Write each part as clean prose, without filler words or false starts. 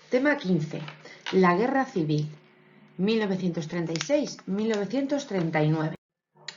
Tema 15. La Guerra Civil, 1936-1939.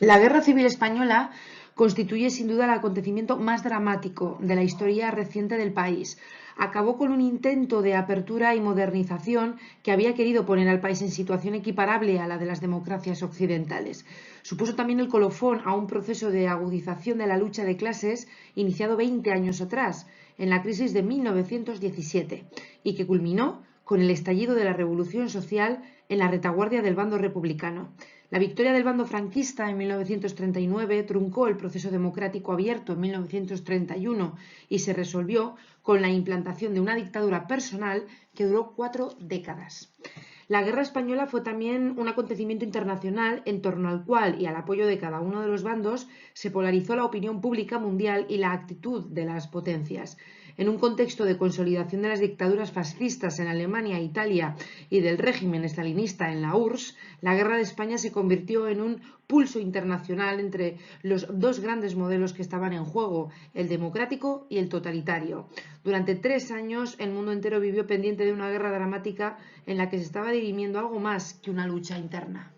La Guerra Civil Española constituye sin duda el acontecimiento más dramático de la historia reciente del país. Acabó con un intento de apertura y modernización que había querido poner al país en situación equiparable a la de las democracias occidentales. Supuso también el colofón a un proceso de agudización de la lucha de clases iniciado 20 años atrás, en la crisis de 1917, y que culminó con el estallido de la Revolución Social en la retaguardia del bando republicano. La victoria del bando franquista en 1939 truncó el proceso democrático abierto en 1931 y se resolvió con la implantación de una dictadura personal que duró 4 décadas. La Guerra Española fue también un acontecimiento internacional en torno al cual y al apoyo de cada uno de los bandos se polarizó la opinión pública mundial y la actitud de las potencias. En un contexto de consolidación de las dictaduras fascistas en Alemania e Italia y del régimen estalinista en la URSS, la Guerra de España se convirtió en un pulso internacional entre los dos grandes modelos que estaban en juego, el democrático y el totalitario. Durante 3 años el mundo entero vivió pendiente de una guerra dramática en la que se estaba dirimiendo algo más que una lucha interna.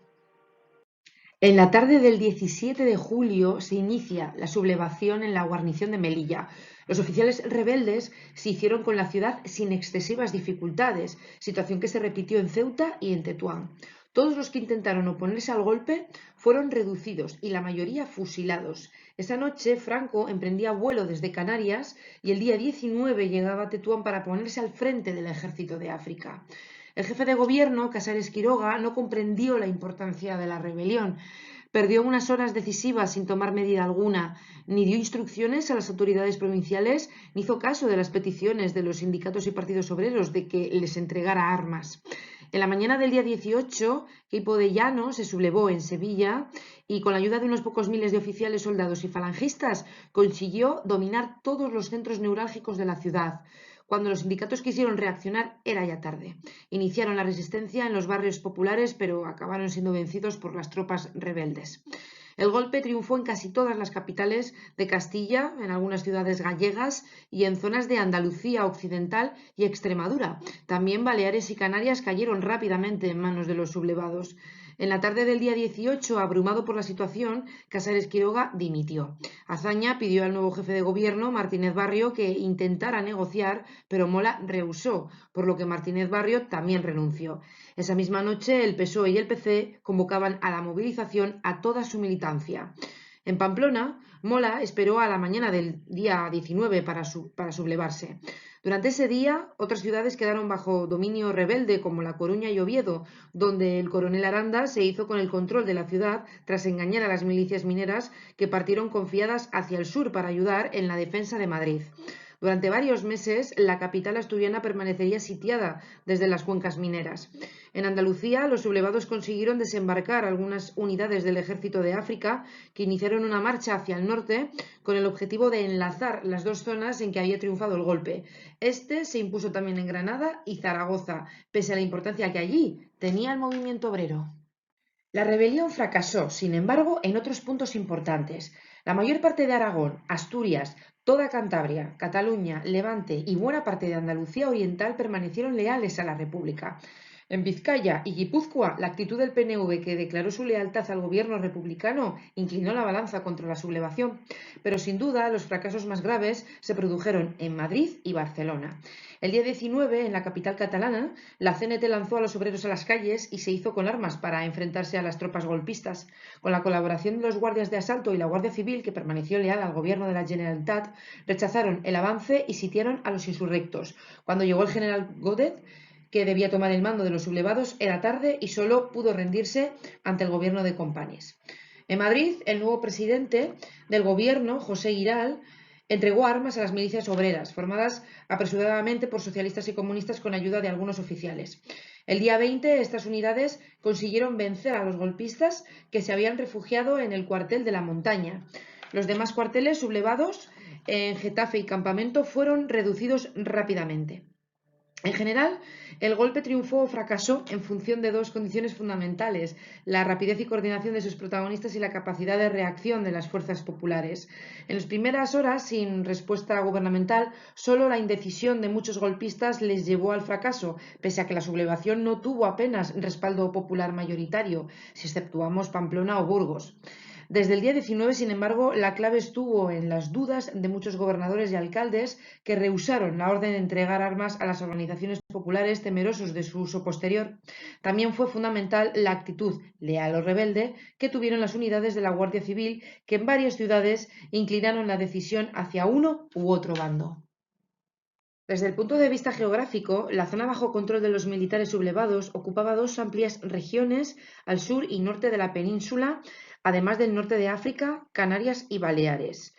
En la tarde del 17 de julio se inicia la sublevación en la guarnición de Melilla. Los oficiales rebeldes se hicieron con la ciudad sin excesivas dificultades, situación que se repitió en Ceuta y en Tetuán. Todos los que intentaron oponerse al golpe fueron reducidos y la mayoría fusilados. Esa noche Franco emprendía vuelo desde Canarias y el día 19 llegaba a Tetuán para ponerse al frente del ejército de África. El jefe de gobierno, Casares Quiroga, no comprendió la importancia de la rebelión. Perdió unas horas decisivas sin tomar medida alguna, ni dio instrucciones a las autoridades provinciales, ni hizo caso de las peticiones de los sindicatos y partidos obreros de que les entregara armas. En la mañana del día 18, Queipo de Llano se sublevó en Sevilla y con la ayuda de unos pocos miles de oficiales, soldados y falangistas consiguió dominar todos los centros neurálgicos de la ciudad. Cuando los sindicatos quisieron reaccionar era ya tarde. Iniciaron la resistencia en los barrios populares, pero acabaron siendo vencidos por las tropas rebeldes. El golpe triunfó en casi todas las capitales de Castilla, en algunas ciudades gallegas y en zonas de Andalucía occidental y Extremadura. También Baleares y Canarias cayeron rápidamente en manos de los sublevados. En la tarde del día 18, abrumado por la situación, Casares Quiroga dimitió. Azaña pidió al nuevo jefe de gobierno, Martínez Barrio, que intentara negociar, pero Mola rehusó, por lo que Martínez Barrio también renunció. Esa misma noche, el PSOE y el PC convocaban a la movilización a toda su militancia. En Pamplona, Mola esperó a la mañana del día 19 para sublevarse. Durante ese día, otras ciudades quedaron bajo dominio rebelde, como La Coruña y Oviedo, donde el coronel Aranda se hizo con el control de la ciudad tras engañar a las milicias mineras que partieron confiadas hacia el sur para ayudar en la defensa de Madrid. Durante varios meses, la capital asturiana permanecería sitiada desde las cuencas mineras. En Andalucía, los sublevados consiguieron desembarcar algunas unidades del ejército de África que iniciaron una marcha hacia el norte con el objetivo de enlazar las dos zonas en que había triunfado el golpe. Este se impuso también en Granada y Zaragoza, pese a la importancia que allí tenía el movimiento obrero. La rebelión fracasó, sin embargo, en otros puntos importantes. La mayor parte de Aragón, Asturias, toda Cantabria, Cataluña, Levante y buena parte de Andalucía Oriental permanecieron leales a la República. En Vizcaya y Guipúzcoa, la actitud del PNV, que declaró su lealtad al gobierno republicano, inclinó la balanza contra la sublevación. Pero sin duda, los fracasos más graves se produjeron en Madrid y Barcelona. El día 19, en la capital catalana, la CNT lanzó a los obreros a las calles y se hizo con armas para enfrentarse a las tropas golpistas. Con la colaboración de los guardias de asalto y la Guardia Civil, que permaneció leal al gobierno de la Generalitat, rechazaron el avance y sitiaron a los insurrectos. Cuando llegó el general Gódez, que debía tomar el mando de los sublevados, era tarde y solo pudo rendirse ante el gobierno de Companys. En Madrid, el nuevo presidente del gobierno, José Giral, entregó armas a las milicias obreras, formadas apresuradamente por socialistas y comunistas con ayuda de algunos oficiales. El día 20, estas unidades consiguieron vencer a los golpistas que se habían refugiado en el cuartel de la Montaña. Los demás cuarteles sublevados en Getafe y Campamento fueron reducidos rápidamente. En general, el golpe triunfó o fracasó en función de dos condiciones fundamentales: la rapidez y coordinación de sus protagonistas y la capacidad de reacción de las fuerzas populares. En las primeras horas, sin respuesta gubernamental, solo la indecisión de muchos golpistas les llevó al fracaso, pese a que la sublevación no tuvo apenas respaldo popular mayoritario, si exceptuamos Pamplona o Burgos. Desde el día 19, sin embargo, la clave estuvo en las dudas de muchos gobernadores y alcaldes que rehusaron la orden de entregar armas a las organizaciones populares, temerosos de su uso posterior. También fue fundamental la actitud leal o rebelde que tuvieron las unidades de la Guardia Civil, que en varias ciudades inclinaron la decisión hacia uno u otro bando. Desde el punto de vista geográfico, la zona bajo control de los militares sublevados ocupaba dos amplias regiones al sur y norte de la península, además del norte de África, Canarias y Baleares.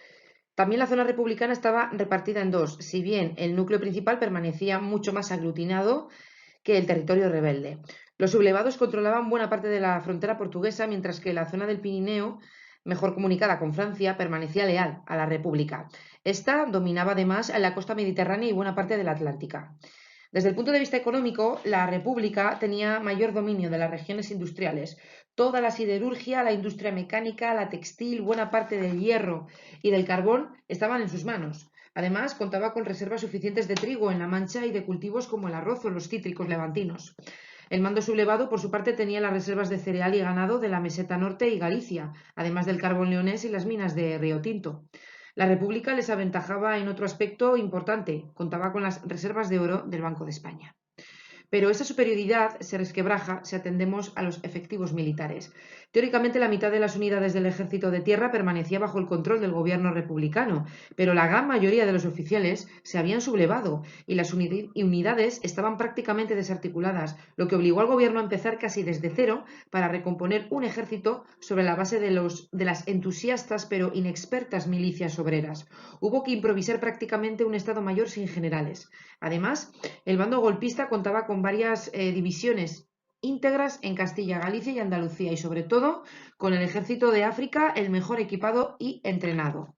También la zona republicana estaba repartida en dos, si bien el núcleo principal permanecía mucho más aglutinado que el territorio rebelde. Los sublevados controlaban buena parte de la frontera portuguesa, mientras que la zona del Pirineo, mejor comunicada con Francia, permanecía leal a la República. Esta dominaba además la costa mediterránea y buena parte de la Atlántica. Desde el punto de vista económico, la República tenía mayor dominio de las regiones industriales. Toda la siderurgia, la industria mecánica, la textil, buena parte del hierro y del carbón estaban en sus manos. Además, contaba con reservas suficientes de trigo en La Mancha y de cultivos como el arroz o los cítricos levantinos. El mando sublevado, por su parte, tenía las reservas de cereal y ganado de la meseta norte y Galicia, además del carbón leonés y las minas de Río Tinto. La República les aventajaba en otro aspecto importante: contaba con las reservas de oro del Banco de España. Pero esa superioridad se resquebraja si atendemos a los efectivos militares. Teóricamente, la mitad de las unidades del ejército de tierra permanecía bajo el control del gobierno republicano, pero la gran mayoría de los oficiales se habían sublevado y las unidades estaban prácticamente desarticuladas, lo que obligó al gobierno a empezar casi desde cero para recomponer un ejército sobre la base de las entusiastas pero inexpertas milicias obreras. Hubo que improvisar prácticamente un estado mayor sin generales. Además, el bando golpista contaba con varias divisiones íntegras en Castilla, Galicia y Andalucía, y sobre todo con el ejército de África, el mejor equipado y entrenado.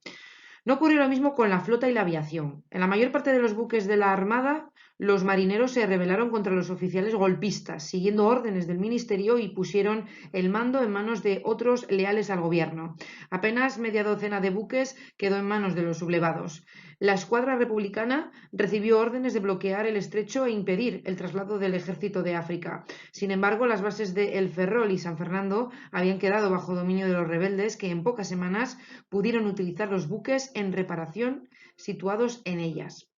No ocurrió lo mismo con la flota y la aviación. En la mayor parte de los buques de la Armada, los marineros se rebelaron contra los oficiales golpistas, siguiendo órdenes del ministerio, y pusieron el mando en manos de otros leales al gobierno. Apenas media docena de buques quedó en manos de los sublevados. La escuadra republicana recibió órdenes de bloquear el estrecho e impedir el traslado del ejército de África. Sin embargo, las bases de El Ferrol y San Fernando habían quedado bajo dominio de los rebeldes, que en pocas semanas pudieron utilizar los buques en reparación situados en ellas.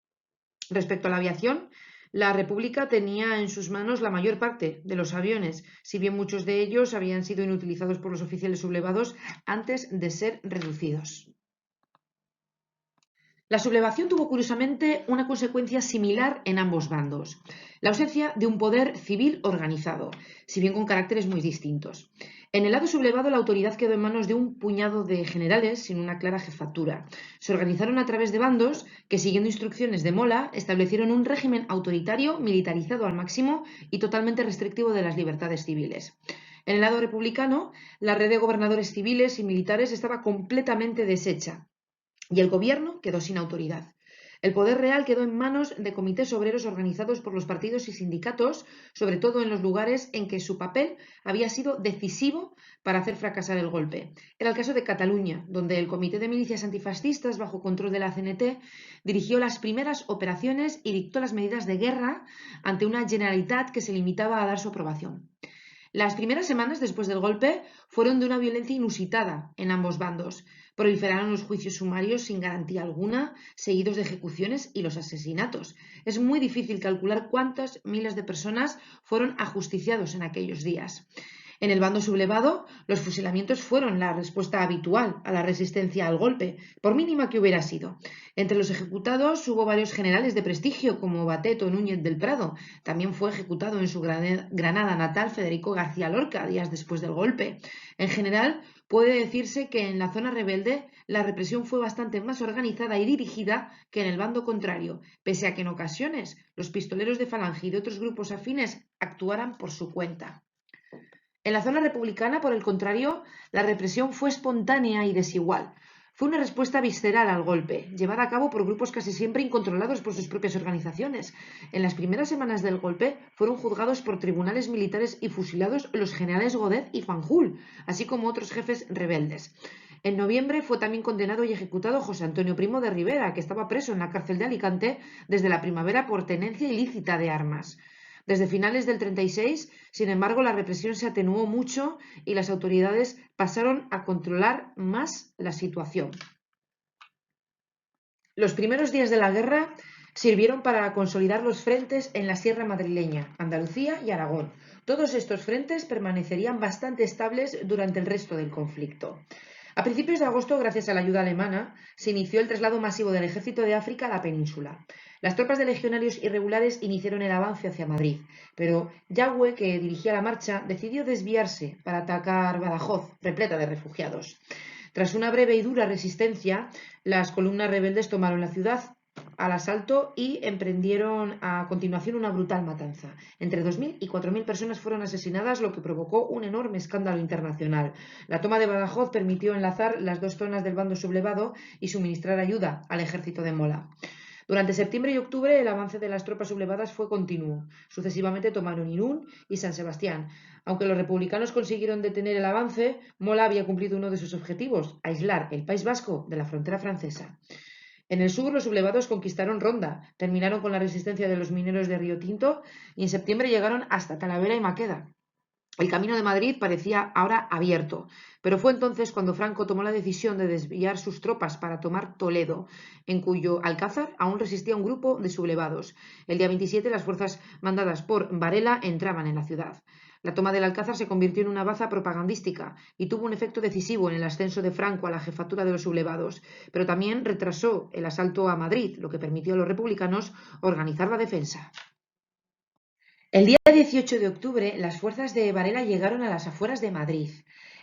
Respecto a la aviación, la República tenía en sus manos la mayor parte de los aviones, si bien muchos de ellos habían sido inutilizados por los oficiales sublevados antes de ser reducidos. La sublevación tuvo curiosamente una consecuencia similar en ambos bandos: la ausencia de un poder civil organizado, si bien con caracteres muy distintos. En el lado sublevado, la autoridad quedó en manos de un puñado de generales sin una clara jefatura. Se organizaron a través de bandos que, siguiendo instrucciones de Mola, establecieron un régimen autoritario, militarizado al máximo y totalmente restrictivo de las libertades civiles. En el lado republicano, la red de gobernadores civiles y militares estaba completamente deshecha y el gobierno quedó sin autoridad. El poder real quedó en manos de comités obreros organizados por los partidos y sindicatos, sobre todo en los lugares en que su papel había sido decisivo para hacer fracasar el golpe. Era el caso de Cataluña, donde el Comité de Milicias Antifascistas, bajo control de la CNT, dirigió las primeras operaciones y dictó las medidas de guerra ante una Generalitat que se limitaba a dar su aprobación. Las primeras semanas después del golpe fueron de una violencia inusitada en ambos bandos. Proliferaron los juicios sumarios sin garantía alguna, seguidos de ejecuciones y los asesinatos. Es muy difícil calcular cuántas miles de personas fueron ajusticiados en aquellos días. En el bando sublevado, los fusilamientos fueron la respuesta habitual a la resistencia al golpe, por mínima que hubiera sido. Entre los ejecutados hubo varios generales de prestigio, como Bateto Núñez del Prado. También fue ejecutado en su Granada natal Federico García Lorca días después del golpe. En general, puede decirse que en la zona rebelde la represión fue bastante más organizada y dirigida que en el bando contrario, pese a que en ocasiones los pistoleros de Falange y de otros grupos afines actuaran por su cuenta. En la zona republicana, por el contrario, la represión fue espontánea y desigual. Fue una respuesta visceral al golpe, llevada a cabo por grupos casi siempre incontrolados por sus propias organizaciones. En las primeras semanas del golpe fueron juzgados por tribunales militares y fusilados los generales Godet y Fanjul, así como otros jefes rebeldes. En noviembre fue también condenado y ejecutado José Antonio Primo de Rivera, que estaba preso en la cárcel de Alicante desde la primavera por tenencia ilícita de armas. Desde finales del 36, sin embargo, la represión se atenuó mucho y las autoridades pasaron a controlar más la situación. Los primeros días de la guerra sirvieron para consolidar los frentes en la Sierra Madrileña, Andalucía y Aragón. Todos estos frentes permanecerían bastante estables durante el resto del conflicto. A principios de agosto, gracias a la ayuda alemana, se inició el traslado masivo del ejército de África a la península. Las tropas de legionarios irregulares iniciaron el avance hacia Madrid, pero Yagüe, que dirigía la marcha, decidió desviarse para atacar Badajoz, repleta de refugiados. Tras una breve y dura resistencia, las columnas rebeldes tomaron la ciudad al asalto y emprendieron a continuación una brutal matanza. Entre 2.000 y 4.000 personas fueron asesinadas, lo que provocó un enorme escándalo internacional. La toma de Badajoz permitió enlazar las dos zonas del bando sublevado y suministrar ayuda al ejército de Mola. Durante septiembre y octubre el avance de las tropas sublevadas fue continuo. Sucesivamente tomaron Irún y San Sebastián. Aunque los republicanos consiguieron detener el avance, Mola había cumplido uno de sus objetivos: aislar el País Vasco de la frontera francesa. En el sur, los sublevados conquistaron Ronda, terminaron con la resistencia de los mineros de Río Tinto y en septiembre llegaron hasta Talavera y Maqueda. El camino de Madrid parecía ahora abierto, pero fue entonces cuando Franco tomó la decisión de desviar sus tropas para tomar Toledo, en cuyo alcázar aún resistía un grupo de sublevados. El día 27 las fuerzas mandadas por Varela entraban en la ciudad. La toma del alcázar se convirtió en una baza propagandística y tuvo un efecto decisivo en el ascenso de Franco a la jefatura de los sublevados, pero también retrasó el asalto a Madrid, lo que permitió a los republicanos organizar la defensa. El día 18 de octubre, las fuerzas de Varela llegaron a las afueras de Madrid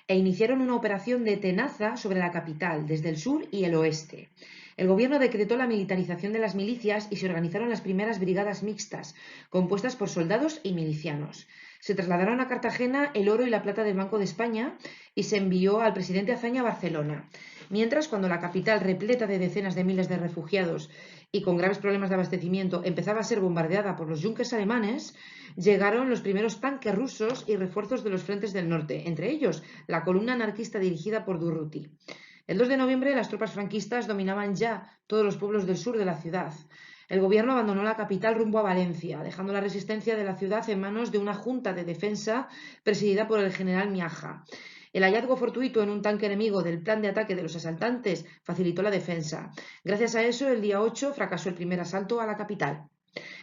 e iniciaron una operación de tenaza sobre la capital, desde el sur y el oeste. El gobierno decretó la militarización de las milicias y se organizaron las primeras brigadas mixtas, compuestas por soldados y milicianos. Se trasladaron a Cartagena el oro y la plata del Banco de España y se envió al presidente Azaña a Barcelona. Mientras, cuando la capital, repleta de decenas de miles de refugiados y con graves problemas de abastecimiento, empezaba a ser bombardeada por los Junkers alemanes, llegaron los primeros tanques rusos y refuerzos de los frentes del norte, entre ellos la columna anarquista dirigida por Durruti. El 2 de noviembre las tropas franquistas dominaban ya todos los pueblos del sur de la ciudad. El gobierno abandonó la capital rumbo a Valencia, dejando la resistencia de la ciudad en manos de una junta de defensa presidida por el general Miaja. El hallazgo fortuito en un tanque enemigo del plan de ataque de los asaltantes facilitó la defensa. Gracias a eso, el día 8 fracasó el primer asalto a la capital.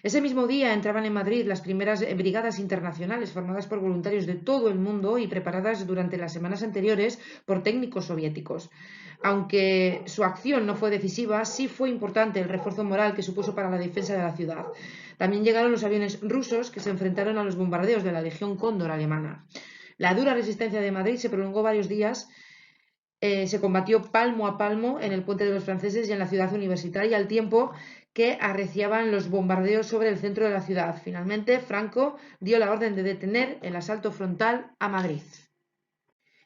Ese mismo día entraban en Madrid las primeras brigadas internacionales formadas por voluntarios de todo el mundo y preparadas durante las semanas anteriores por técnicos soviéticos. Aunque su acción no fue decisiva, sí fue importante el refuerzo moral que supuso para la defensa de la ciudad. También llegaron los aviones rusos que se enfrentaron a los bombardeos de la Legión Cóndor alemana. La dura resistencia de Madrid se prolongó varios días. Se combatió palmo a palmo en el puente de los franceses y en la ciudad universitaria, al tiempo que arreciaban los bombardeos sobre el centro de la ciudad. Finalmente, Franco dio la orden de detener el asalto frontal a Madrid.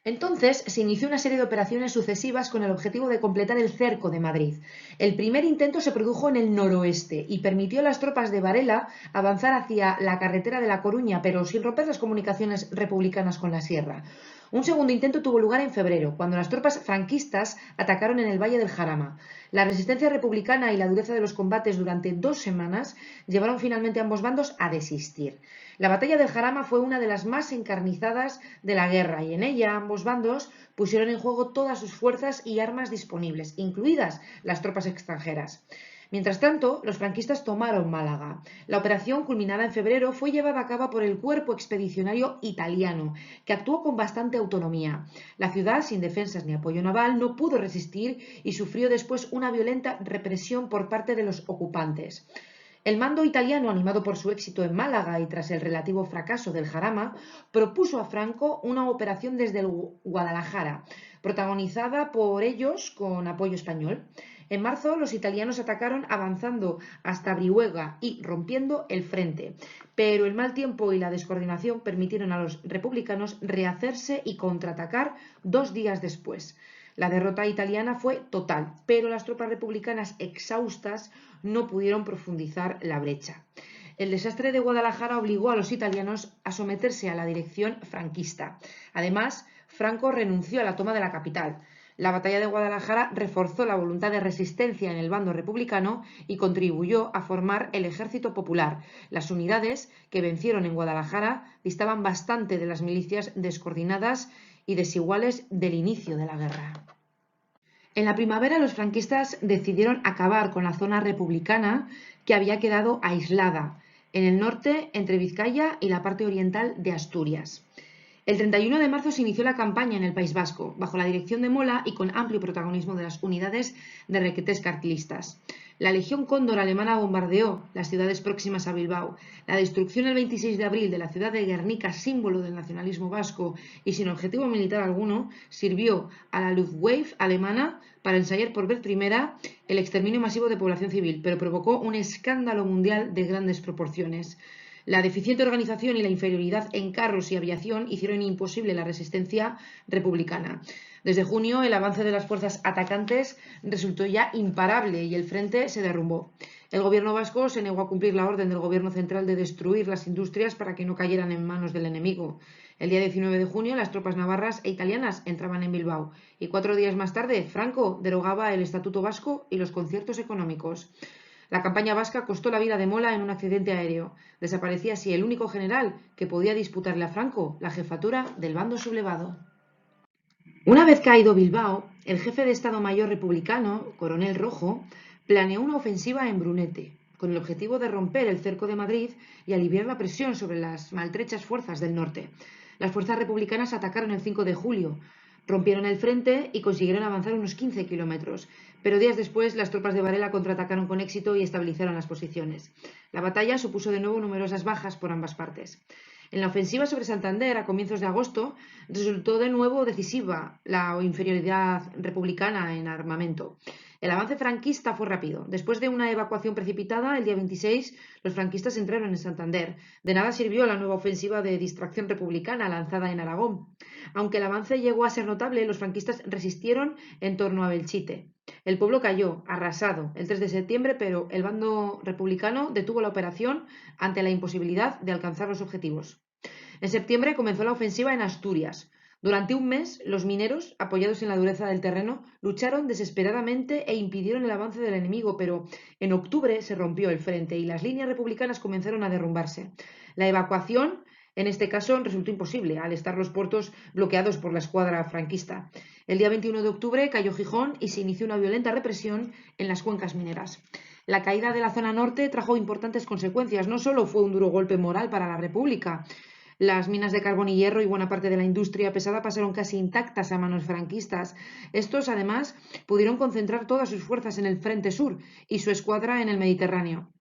Entonces se inició una serie de operaciones sucesivas con el objetivo de completar el cerco de Madrid. El primer intento se produjo en el noroeste y permitió a las tropas de Varela avanzar hacia la carretera de La Coruña, pero sin romper las comunicaciones republicanas con la sierra. Un segundo intento tuvo lugar en febrero, cuando las tropas franquistas atacaron en el Valle del Jarama. La resistencia republicana y la dureza de los combates durante 2 semanas llevaron finalmente a ambos bandos a desistir. La batalla del Jarama fue una de las más encarnizadas de la guerra y en ella ambos bandos pusieron en juego todas sus fuerzas y armas disponibles, incluidas las tropas extranjeras. Mientras tanto, los franquistas tomaron Málaga. La operación, culminada en febrero, fue llevada a cabo por el Cuerpo Expedicionario Italiano, que actuó con bastante autonomía. La ciudad, sin defensas ni apoyo naval, no pudo resistir y sufrió después una violenta represión por parte de los ocupantes. El mando italiano, animado por su éxito en Málaga y tras el relativo fracaso del Jarama, propuso a Franco una operación desde el Guadalajara, protagonizada por ellos con apoyo español. En marzo, los italianos atacaron avanzando hasta Brihuega y rompiendo el frente, pero el mal tiempo y la descoordinación permitieron a los republicanos rehacerse y contraatacar 2 días después. La derrota italiana fue total, pero las tropas republicanas exhaustas no pudieron profundizar la brecha. El desastre de Guadalajara obligó a los italianos a someterse a la dirección franquista. Además, Franco renunció a la toma de la capital. La batalla de Guadalajara reforzó la voluntad de resistencia en el bando republicano y contribuyó a formar el Ejército Popular. Las unidades que vencieron en Guadalajara distaban bastante de las milicias descoordinadas y desiguales del inicio de la guerra. En la primavera, los franquistas decidieron acabar con la zona republicana que había quedado aislada en el norte entre Vizcaya y la parte oriental de Asturias. El 31 de marzo se inició la campaña en el País Vasco, bajo la dirección de Mola y con amplio protagonismo de las unidades de requetés carlistas. La Legión Cóndor alemana bombardeó las ciudades próximas a Bilbao. La destrucción el 26 de abril de la ciudad de Guernica, símbolo del nacionalismo vasco y sin objetivo militar alguno, sirvió a la Luftwaffe alemana para ensayar por vez primera el exterminio masivo de población civil, pero provocó un escándalo mundial de grandes proporciones. La deficiente organización y la inferioridad en carros y aviación hicieron imposible la resistencia republicana. Desde junio, el avance de las fuerzas atacantes resultó ya imparable y el frente se derrumbó. El gobierno vasco se negó a cumplir la orden del gobierno central de destruir las industrias para que no cayeran en manos del enemigo. El día 19 de junio, las tropas navarras e italianas entraban en Bilbao y 4 días más tarde, Franco derogaba el Estatuto Vasco y los conciertos económicos. La campaña vasca costó la vida de Mola en un accidente aéreo. Desaparecía así el único general que podía disputarle a Franco la jefatura del bando sublevado. Una vez caído Bilbao, el jefe de Estado Mayor republicano, Coronel Rojo, planeó una ofensiva en Brunete, con el objetivo de romper el cerco de Madrid y aliviar la presión sobre las maltrechas fuerzas del norte. Las fuerzas republicanas atacaron el 5 de julio, rompieron el frente y consiguieron avanzar unos 15 kilómetros, pero días después las tropas de Varela contraatacaron con éxito y estabilizaron las posiciones. La batalla supuso de nuevo numerosas bajas por ambas partes. En la ofensiva sobre Santander, a comienzos de agosto, resultó de nuevo decisiva la inferioridad republicana en armamento. El avance franquista fue rápido. Después de una evacuación precipitada, el día 26, los franquistas entraron en Santander. De nada sirvió la nueva ofensiva de distracción republicana lanzada en Aragón. Aunque el avance llegó a ser notable, los franquistas resistieron en torno a Belchite. El pueblo cayó, arrasado, el 3 de septiembre, pero el bando republicano detuvo la operación ante la imposibilidad de alcanzar los objetivos. En septiembre comenzó la ofensiva en Asturias. Durante un mes, los mineros, apoyados en la dureza del terreno, lucharon desesperadamente e impidieron el avance del enemigo, pero en octubre se rompió el frente y las líneas republicanas comenzaron a derrumbarse. La evacuación, en este caso, resultó imposible, al estar los puertos bloqueados por la escuadra franquista. El día 21 de octubre cayó Gijón y se inició una violenta represión en las cuencas mineras. La caída de la zona norte trajo importantes consecuencias. No solo fue un duro golpe moral para la República. Las minas de carbón y hierro y buena parte de la industria pesada pasaron casi intactas a manos franquistas. Estos, además, pudieron concentrar todas sus fuerzas en el frente sur y su escuadra en el Mediterráneo.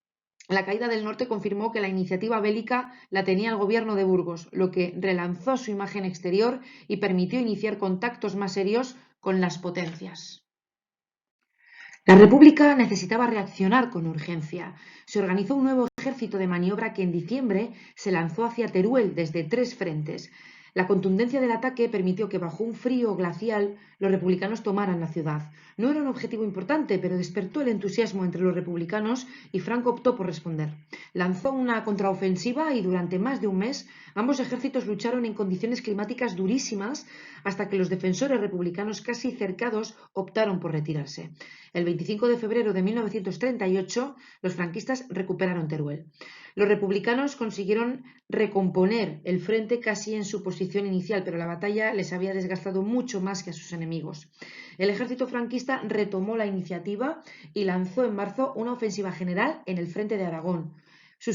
La caída del norte confirmó que la iniciativa bélica la tenía el gobierno de Burgos, lo que relanzó su imagen exterior y permitió iniciar contactos más serios con las potencias. La República necesitaba reaccionar con urgencia. Se organizó un nuevo ejército de maniobra que en diciembre se lanzó hacia Teruel desde 3 frentes. La contundencia del ataque permitió que bajo un frío glacial los republicanos tomaran la ciudad. No era un objetivo importante, pero despertó el entusiasmo entre los republicanos y Franco optó por responder. Lanzó una contraofensiva y durante más de un mes ambos ejércitos lucharon en condiciones climáticas durísimas hasta que los defensores republicanos casi cercados optaron por retirarse. El 25 de febrero de 1938 los franquistas recuperaron Teruel. Los republicanos consiguieron recomponer el frente casi en su posición inicial, pero la batalla les había desgastado mucho más que a sus enemigos. El ejército franquista retomó la iniciativa y lanzó en marzo una ofensiva general en el frente de Aragón. Su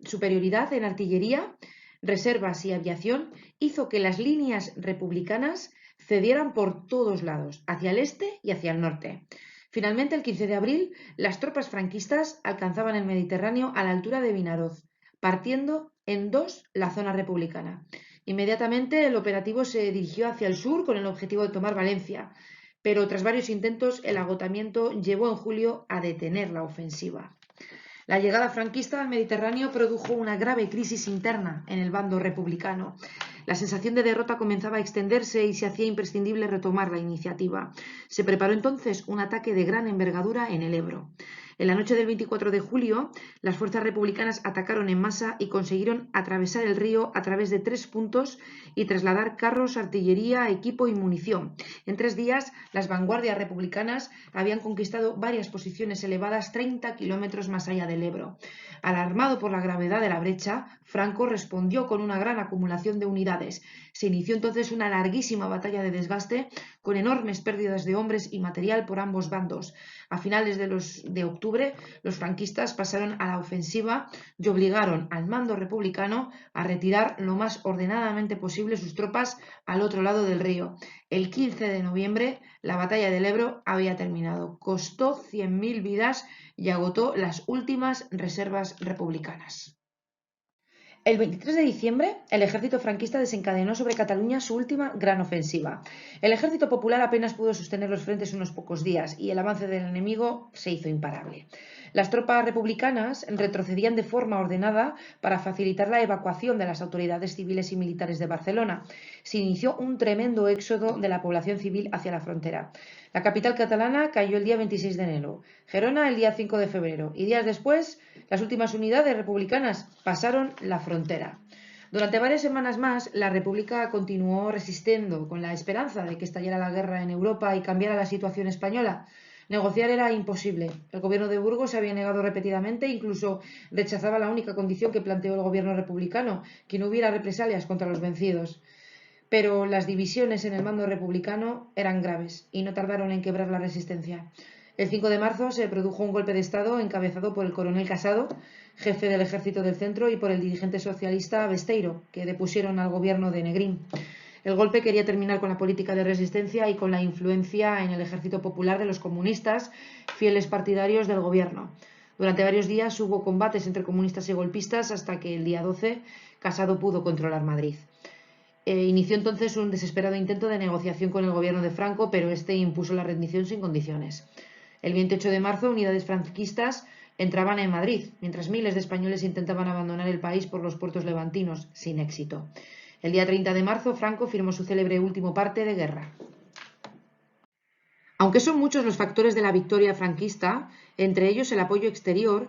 superioridad en artillería, reservas y aviación hizo que las líneas republicanas cedieran por todos lados, hacia el este y hacia el norte. Finalmente, el 15 de abril, las tropas franquistas alcanzaban el Mediterráneo a la altura de Vinaroz, partiendo en 2 la zona republicana. Inmediatamente el operativo se dirigió hacia el sur con el objetivo de tomar Valencia, pero tras varios intentos el agotamiento llevó en julio a detener la ofensiva. La llegada franquista al Mediterráneo produjo una grave crisis interna en el bando republicano. La sensación de derrota comenzaba a extenderse y se hacía imprescindible retomar la iniciativa. Se preparó entonces un ataque de gran envergadura en el Ebro. En la noche del 24 de julio, las fuerzas republicanas atacaron en masa y consiguieron atravesar el río a través de 3 puntos y trasladar carros, artillería, equipo y munición. En 3 días, las vanguardias republicanas habían conquistado varias posiciones elevadas 30 kilómetros más allá del Ebro. Alarmado por la gravedad de la brecha, Franco respondió con una gran acumulación de unidades. Se inició entonces una larguísima batalla de desgaste con enormes pérdidas de hombres y material por ambos bandos. A finales de octubre, los franquistas pasaron a la ofensiva y obligaron al mando republicano a retirar lo más ordenadamente posible sus tropas al otro lado del río. El 15 de noviembre, la batalla del Ebro había terminado. Costó 100.000 vidas y agotó las últimas reservas republicanas. El 23 de diciembre, el ejército franquista desencadenó sobre Cataluña su última gran ofensiva. El ejército popular apenas pudo sostener los frentes unos pocos días y el avance del enemigo se hizo imparable. Las tropas republicanas retrocedían de forma ordenada para facilitar la evacuación de las autoridades civiles y militares de Barcelona. Se inició un tremendo éxodo de la población civil hacia la frontera. La capital catalana cayó el día 26 de enero, Gerona el día 5 de febrero y días después las últimas unidades republicanas pasaron la frontera. Durante varias semanas más, la República continuó resistiendo con la esperanza de que estallara la guerra en Europa y cambiara la situación española. Negociar era imposible. El gobierno de Burgos se había negado repetidamente e incluso rechazaba la única condición que planteó el gobierno republicano, que no hubiera represalias contra los vencidos. Pero las divisiones en el mando republicano eran graves y no tardaron en quebrar la resistencia. El 5 de marzo se produjo un golpe de Estado encabezado por el coronel Casado, jefe del ejército del centro, y por el dirigente socialista Besteiro, que depusieron al gobierno de Negrín. El golpe quería terminar con la política de resistencia y con la influencia en el ejército popular de los comunistas, fieles partidarios del gobierno. Durante varios días hubo combates entre comunistas y golpistas hasta que el día 12 Casado pudo controlar Madrid. Inició entonces un desesperado intento de negociación con el gobierno de Franco, pero este impuso la rendición sin condiciones. El 28 de marzo, unidades franquistas entraban en Madrid, mientras miles de españoles intentaban abandonar el país por los puertos levantinos, sin éxito. El día 30 de marzo, Franco firmó su célebre último parte de guerra. Aunque son muchos los factores de la victoria franquista, entre ellos el apoyo exterior,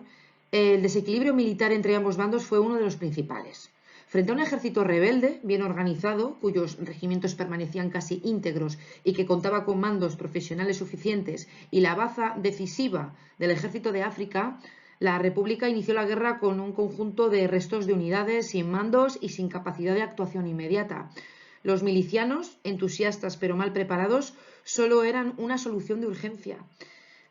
el desequilibrio militar entre ambos bandos fue uno de los principales. Frente a un ejército rebelde, bien organizado, cuyos regimientos permanecían casi íntegros y que contaba con mandos profesionales suficientes, y la baza decisiva del ejército de África, la República inició la guerra con un conjunto de restos de unidades sin mandos y sin capacidad de actuación inmediata. Los milicianos, entusiastas pero mal preparados, solo eran una solución de urgencia.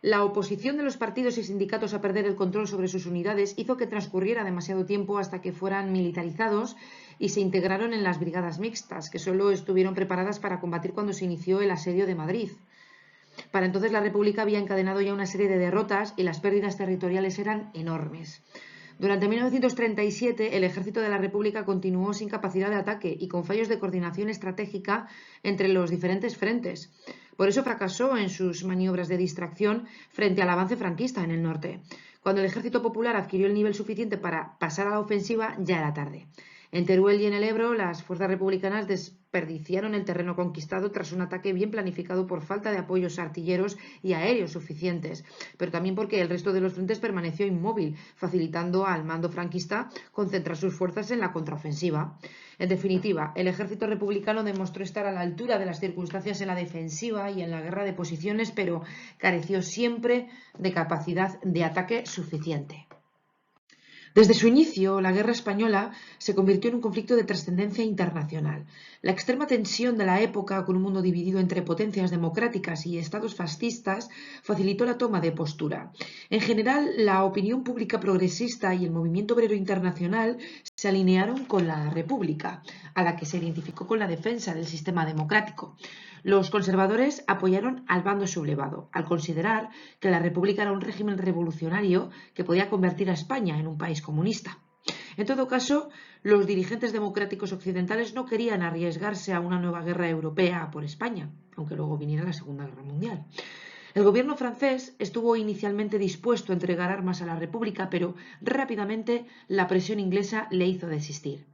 La oposición de los partidos y sindicatos a perder el control sobre sus unidades hizo que transcurriera demasiado tiempo hasta que fueran militarizados y se integraron en las brigadas mixtas, que solo estuvieron preparadas para combatir cuando se inició el asedio de Madrid. Para entonces la República había encadenado ya una serie de derrotas y las pérdidas territoriales eran enormes. Durante 1937 el ejército de la República continuó sin capacidad de ataque y con fallos de coordinación estratégica entre los diferentes frentes. Por eso fracasó en sus maniobras de distracción frente al avance franquista en el norte. Cuando el ejército popular adquirió el nivel suficiente para pasar a la ofensiva, ya era tarde. En Teruel y en el Ebro, las fuerzas republicanas desperdiciaron el terreno conquistado tras un ataque bien planificado por falta de apoyos artilleros y aéreos suficientes, pero también porque el resto de los frentes permaneció inmóvil, facilitando al mando franquista concentrar sus fuerzas en la contraofensiva. En definitiva, el ejército republicano demostró estar a la altura de las circunstancias en la defensiva y en la guerra de posiciones, pero careció siempre de capacidad de ataque suficiente. Desde su inicio, la guerra española se convirtió en un conflicto de trascendencia internacional. La extrema tensión de la época, con un mundo dividido entre potencias democráticas y estados fascistas, facilitó la toma de postura. En general, la opinión pública progresista y el movimiento obrero internacional se alinearon con la República, a la que se identificó con la defensa del sistema democrático. Los conservadores apoyaron al bando sublevado, al considerar que la República era un régimen revolucionario que podía convertir a España en un país comunista. En todo caso, los dirigentes democráticos occidentales no querían arriesgarse a una nueva guerra europea por España, aunque luego viniera la Segunda Guerra Mundial. El gobierno francés estuvo inicialmente dispuesto a entregar armas a la República, pero rápidamente la presión inglesa le hizo desistir.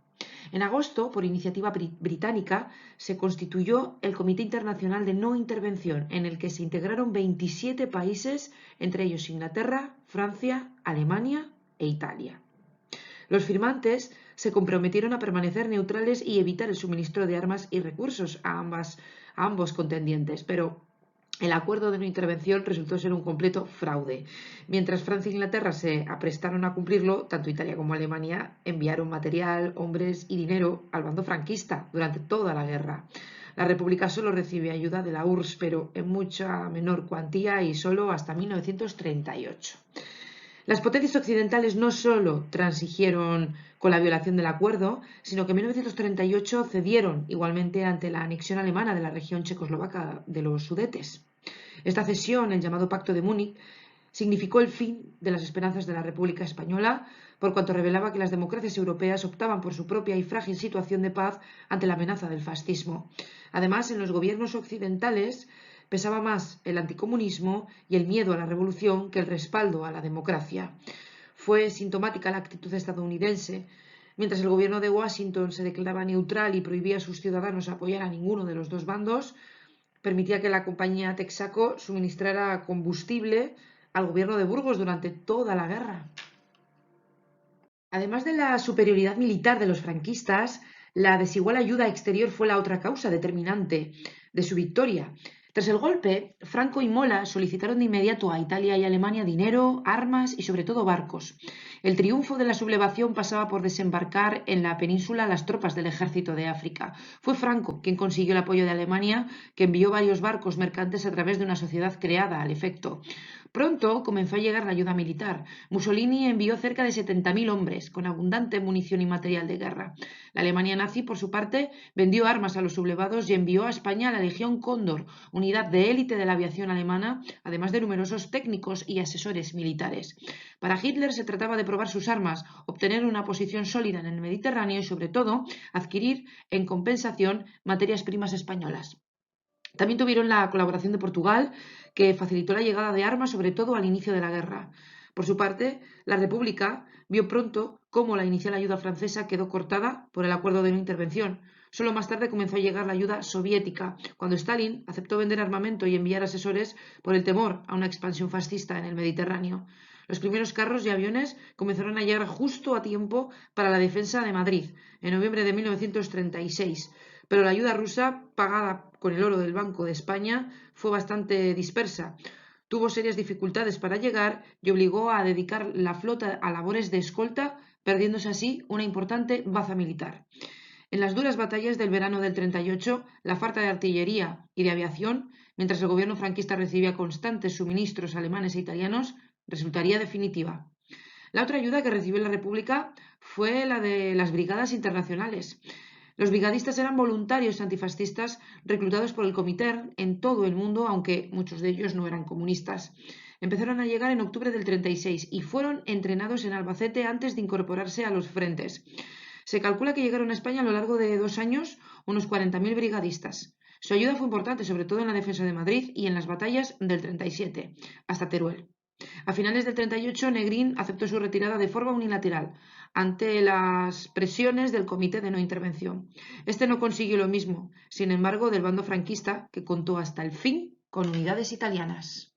En agosto, por iniciativa británica, se constituyó el Comité Internacional de No Intervención, en el que se integraron 27 países, entre ellos Inglaterra, Francia, Alemania e Italia. Los firmantes se comprometieron a permanecer neutrales y evitar el suministro de armas y recursos a ambos contendientes, pero el acuerdo de no intervención resultó ser un completo fraude. Mientras Francia e Inglaterra se aprestaron a cumplirlo, tanto Italia como Alemania enviaron material, hombres y dinero al bando franquista durante toda la guerra. La República solo recibe ayuda de la URSS, pero en mucha menor cuantía y solo hasta 1938. Las potencias occidentales no solo transigieron con la violación del acuerdo, sino que en 1938 cedieron igualmente ante la anexión alemana de la región checoslovaca de los Sudetes. Esta cesión, el llamado Pacto de Múnich, significó el fin de las esperanzas de la República Española, por cuanto revelaba que las democracias europeas optaban por su propia y frágil situación de paz ante la amenaza del fascismo. Además, en los gobiernos occidentales pesaba más el anticomunismo y el miedo a la revolución que el respaldo a la democracia. Fue sintomática la actitud estadounidense. Mientras el gobierno de Washington se declaraba neutral y prohibía a sus ciudadanos apoyar a ninguno de los dos bandos, permitía que la compañía Texaco suministrara combustible al gobierno de Burgos durante toda la guerra. Además de la superioridad militar de los franquistas, la desigual ayuda exterior fue la otra causa determinante de su victoria. Tras el golpe, Franco y Mola solicitaron de inmediato a Italia y Alemania dinero, armas y sobre todo barcos. El triunfo de la sublevación pasaba por desembarcar en la península las tropas del ejército de África. Fue Franco quien consiguió el apoyo de Alemania, que envió varios barcos mercantes a través de una sociedad creada al efecto. Pronto comenzó a llegar la ayuda militar. Mussolini envió cerca de 70.000 hombres, con abundante munición y material de guerra. La Alemania nazi, por su parte, vendió armas a los sublevados y envió a España a la Legión Cóndor, unidad de élite de la aviación alemana, además de numerosos técnicos y asesores militares. Para Hitler se trataba de probar sus armas, obtener una posición sólida en el Mediterráneo y, sobre todo, adquirir, en compensación, materias primas españolas. También tuvieron la colaboración de Portugal, que facilitó la llegada de armas, sobre todo al inicio de la guerra. Por su parte, la República vio pronto cómo la inicial ayuda francesa quedó cortada por el acuerdo de no intervención. Solo más tarde comenzó a llegar la ayuda soviética, cuando Stalin aceptó vender armamento y enviar asesores por el temor a una expansión fascista en el Mediterráneo. Los primeros carros y aviones comenzaron a llegar justo a tiempo para la defensa de Madrid, en noviembre de 1936. Pero la ayuda rusa, pagada con el oro del Banco de España, fue bastante dispersa. Tuvo serias dificultades para llegar y obligó a dedicar la flota a labores de escolta, perdiéndose así una importante baza militar. En las duras batallas del verano del 38, la falta de artillería y de aviación, mientras el gobierno franquista recibía constantes suministros alemanes e italianos, resultaría definitiva. La otra ayuda que recibió la República fue la de las brigadas internacionales. Los brigadistas eran voluntarios antifascistas reclutados por el Comintern en todo el mundo, aunque muchos de ellos no eran comunistas. Empezaron a llegar en octubre del 36 y fueron entrenados en Albacete antes de incorporarse a los frentes. Se calcula que llegaron a España a lo largo de 2 años unos 40.000 brigadistas. Su ayuda fue importante, sobre todo en la defensa de Madrid y en las batallas del 37, hasta Teruel. A finales del 38, Negrín aceptó su retirada de forma unilateral, ante las presiones del Comité de No Intervención. Este no consiguió lo mismo, sin embargo, del bando franquista, que contó hasta el fin con unidades italianas.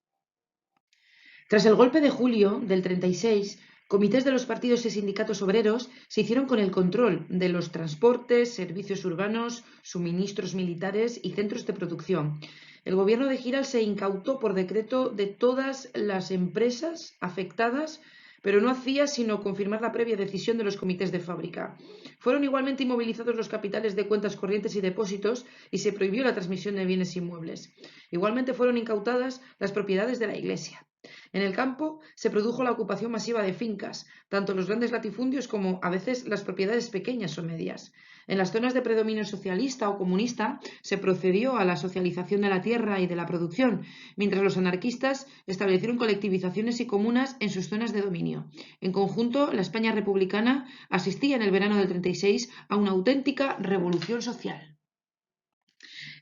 Tras el golpe de julio del 36, comités de los partidos y sindicatos obreros se hicieron con el control de los transportes, servicios urbanos, suministros militares y centros de producción. El gobierno de Giral se incautó por decreto de todas las empresas afectadas, pero no hacía sino confirmar la previa decisión de los comités de fábrica. Fueron igualmente inmovilizados los capitales de cuentas corrientes y depósitos y se prohibió la transmisión de bienes inmuebles. Igualmente fueron incautadas las propiedades de la Iglesia. En el campo se produjo la ocupación masiva de fincas, tanto los grandes latifundios como, a veces, las propiedades pequeñas o medias. En las zonas de predominio socialista o comunista se procedió a la socialización de la tierra y de la producción, mientras los anarquistas establecieron colectivizaciones y comunas en sus zonas de dominio. En conjunto, la España republicana asistía en el verano del 36 a una auténtica revolución social.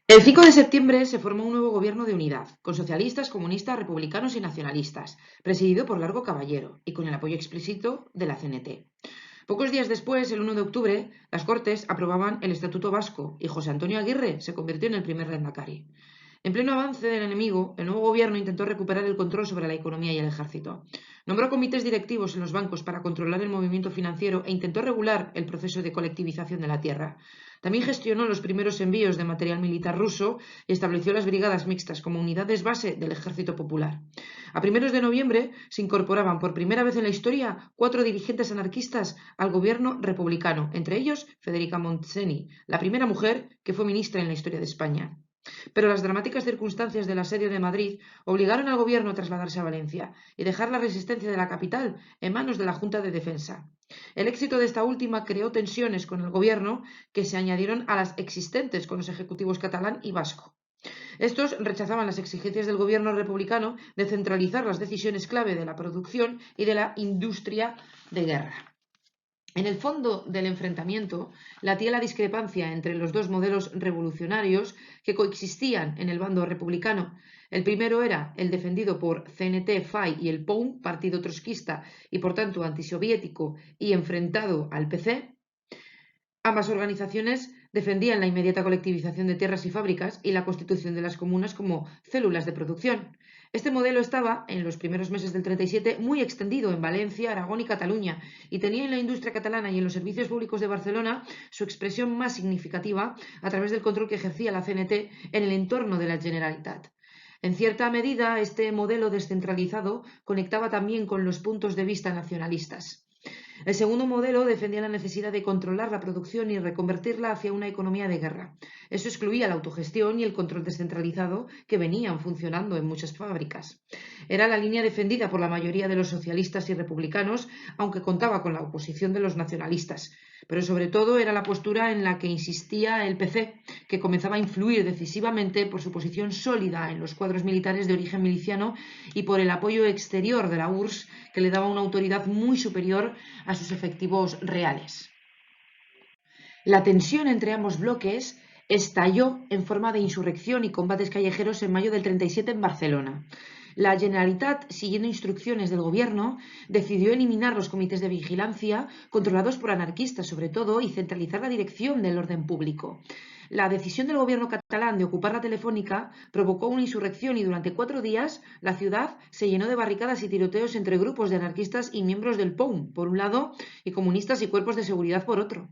El 5 de septiembre se formó un nuevo gobierno de unidad, con socialistas, comunistas, republicanos y nacionalistas, presidido por Largo Caballero y con el apoyo explícito de la CNT. Pocos días después, el 1 de octubre, las Cortes aprobaban el Estatuto Vasco y José Antonio Aguirre se convirtió en el primer lehendakari. En pleno avance del enemigo, el nuevo gobierno intentó recuperar el control sobre la economía y el ejército. Nombró comités directivos en los bancos para controlar el movimiento financiero e intentó regular el proceso de colectivización de la tierra. También gestionó los primeros envíos de material militar ruso y estableció las brigadas mixtas como unidades base del ejército popular. A primeros de noviembre se incorporaban por primera vez en la historia 4 dirigentes anarquistas al gobierno republicano, entre ellos Federica Montseny, la primera mujer que fue ministra en la historia de España. Pero las dramáticas circunstancias del asedio de Madrid obligaron al gobierno a trasladarse a Valencia y dejar la resistencia de la capital en manos de la Junta de Defensa. El éxito de esta última creó tensiones con el gobierno que se añadieron a las existentes con los ejecutivos catalán y vasco. Estos rechazaban las exigencias del gobierno republicano de centralizar las decisiones clave de la producción y de la industria de guerra. En el fondo del enfrentamiento latía la discrepancia entre los dos modelos revolucionarios que coexistían en el bando republicano. El primero era el defendido por CNT, FAI y el POUM, partido trotskista y por tanto antisoviético y enfrentado al PC. Ambas organizaciones defendían la inmediata colectivización de tierras y fábricas y la constitución de las comunas como células de producción. Este modelo estaba, en los primeros meses del 37, muy extendido en Valencia, Aragón y Cataluña, y tenía en la industria catalana y en los servicios públicos de Barcelona su expresión más significativa a través del control que ejercía la CNT en el entorno de la Generalitat. En cierta medida, este modelo descentralizado conectaba también con los puntos de vista nacionalistas. El segundo modelo defendía la necesidad de controlar la producción y reconvertirla hacia una economía de guerra. Eso excluía la autogestión y el control descentralizado que venían funcionando en muchas fábricas. Era la línea defendida por la mayoría de los socialistas y republicanos, aunque contaba con la oposición de los nacionalistas. Pero sobre todo era la postura en la que insistía el PC, que comenzaba a influir decisivamente por su posición sólida en los cuadros militares de origen miliciano y por el apoyo exterior de la URSS, que le daba una autoridad muy superior a sus efectivos reales. La tensión entre ambos bloques estalló en forma de insurrección y combates callejeros en mayo del 37 en Barcelona. La Generalitat, siguiendo instrucciones del gobierno, decidió eliminar los comités de vigilancia, controlados por anarquistas sobre todo, y centralizar la dirección del orden público. La decisión del gobierno catalán de ocupar la Telefónica provocó una insurrección y durante 4 días la ciudad se llenó de barricadas y tiroteos entre grupos de anarquistas y miembros del POUM, por un lado, y comunistas y cuerpos de seguridad por otro.